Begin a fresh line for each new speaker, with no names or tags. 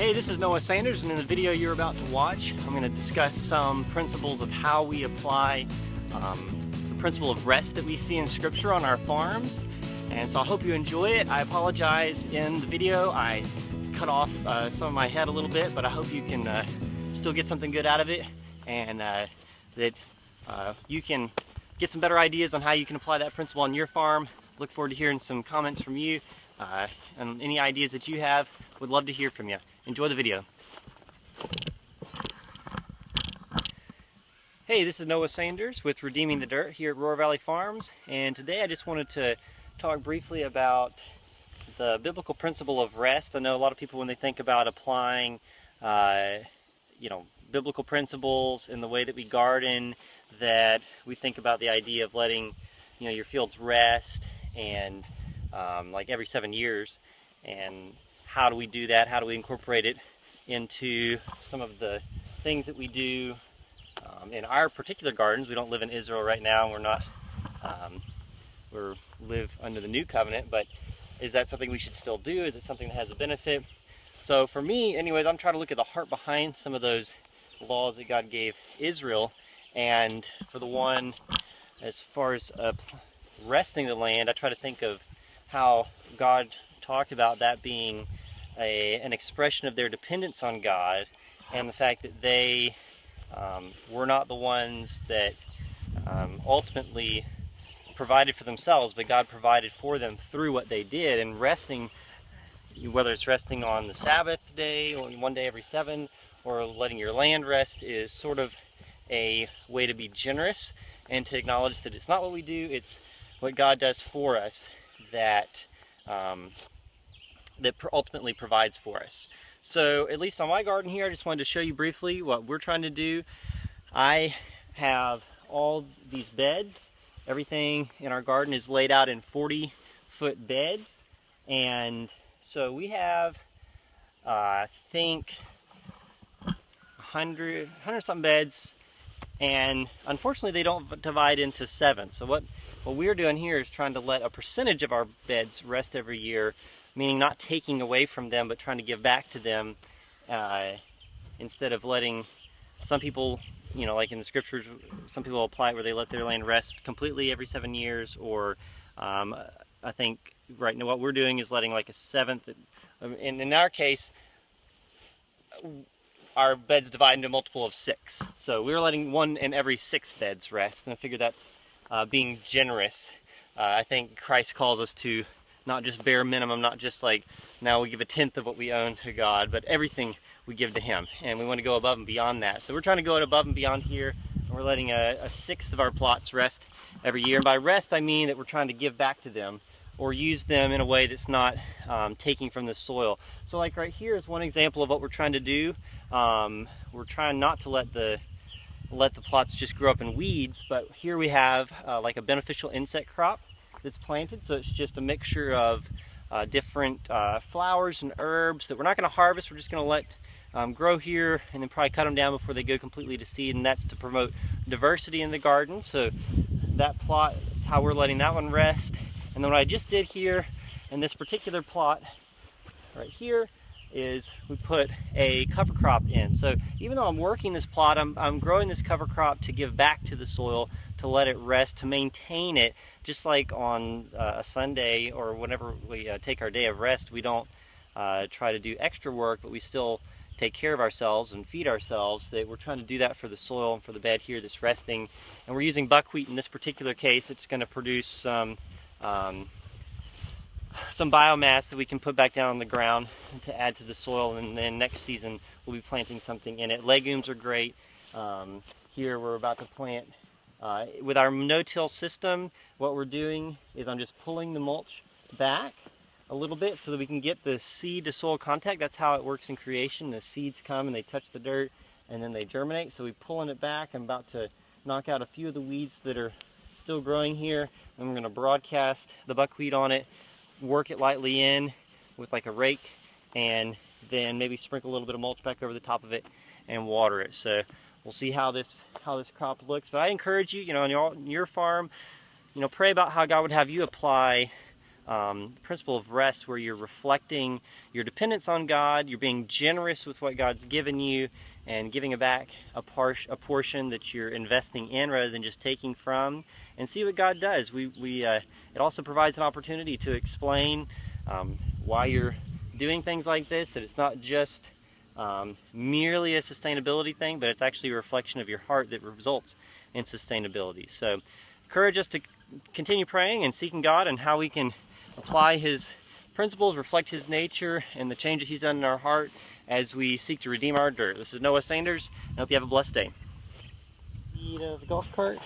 Hey, this is Noah Sanders, and in the video you're about to watch, I'm going to discuss some principles of how we apply the principle of rest that we see in Scripture on our farms. And so I hope you enjoy it. I apologize in the video. I cut off some of my head a little bit, but I hope you can still get something good out of it, and that you can get some better ideas on how you can apply that principle on your farm. Look forward to hearing some comments from you, and any ideas that you have. Would love to hear from you. Enjoy the video. Hey, this is Noah Sanders with Redeeming the Dirt here at Roar Valley Farms, and today I just wanted to talk briefly about the biblical principle of rest. I know a lot of people, when they think about applying biblical principles in the way that we garden, that we think about the idea of letting your fields rest, and like every 7 years. And how do we do that? How do we incorporate it into some of the things that we do in our particular gardens? We don't live in Israel right now. We're not. We live under the New Covenant, but is that something we should still do? Is it something that has a benefit? So for me, anyways, I'm trying to look at the heart behind some of those laws that God gave Israel. And for the one, as far as resting the land, I try to think of how God talked about that being an expression of their dependence on God, and the fact that they were not the ones that ultimately provided for themselves, but God provided for them through what they did. And resting, whether it's resting on the Sabbath day, or one day every 7, or letting your land rest, is sort of a way to be generous and to acknowledge that it's not what we do, it's what God does for us that ultimately provides for us. So at least on my garden here, I just wanted to show you briefly what we're trying to do. I have all these beds. Everything in our garden is laid out in 40-foot beds, and so we have I think 100 something beds, and unfortunately they don't divide into 7. So what we're doing here is trying to let a percentage of our beds rest every year, meaning not taking away from them, but trying to give back to them, instead of letting some people, like in the scriptures, some people apply it where they let their land rest completely every 7 years, or I think right now what we're doing is letting like a 7th. In our case, our beds divide into a multiple of 6. So we're letting 1 in every 6 beds rest, and I figure that's being generous. I think Christ calls us to not just bare minimum, not just like now we give 1/10 of what we own to God, but everything we give to Him, and we want to go above and beyond that. So we're trying to go above and beyond here, and we're letting a 1/6 of our plots rest every year. And by rest, I mean that we're trying to give back to them, or use them in a way that's not taking from the soil. So like right here is one example of what we're trying to do. We're trying not to let the plots just grow up in weeds, but here we have like a beneficial insect crop that's planted. So it's just a mixture of different flowers and herbs that we're not going to harvest. We're just going to let grow here, and then probably cut them down before they go completely to seed, and that's to promote diversity in the garden. So that plot is how we're letting that one rest. And then what I just did here in this particular plot right here is we put a cover crop in. So even though I'm working this plot, I'm growing this cover crop to give back to the soil, to let it rest, to maintain it. Just like on a Sunday or whenever we take our day of rest, we don't try to do extra work, but we still take care of ourselves and feed ourselves. That we're trying to do that for the soil and for the bed here that's resting. And we're using buckwheat in this particular case. It's going to produce some biomass that we can put back down on the ground to add to the soil, and then next season we'll be planting something in it. Legumes are great. Here we're about to plant, with our no-till system, what we're doing is I'm just pulling the mulch back a little bit so that we can get the seed to soil contact. That's how it works in creation. The seeds come and they touch the dirt, and then they germinate. So we're pulling it back. I'm about to knock out a few of the weeds that are still growing here, and we're going to broadcast the buckwheat on it, work it lightly in with like a rake, and then maybe sprinkle a little bit of mulch back over the top of it and water it. So we'll see how this crop looks. But I encourage you, on your farm, pray about how God would have you apply principle of rest, where you're reflecting your dependence on God, you're being generous with what God's given you, and giving back a portion that you're investing in rather than just taking from, and see what God does. It also provides an opportunity to explain why you're doing things like this, that it's not just merely a sustainability thing, but it's actually a reflection of your heart that results in sustainability. So encourage us to continue praying and seeking God and how we can apply His principles, reflect His nature, and the changes He's done in our heart as we seek to redeem our dirt. This is Noah Sanders. I hope you have a blessed day. The golf cart.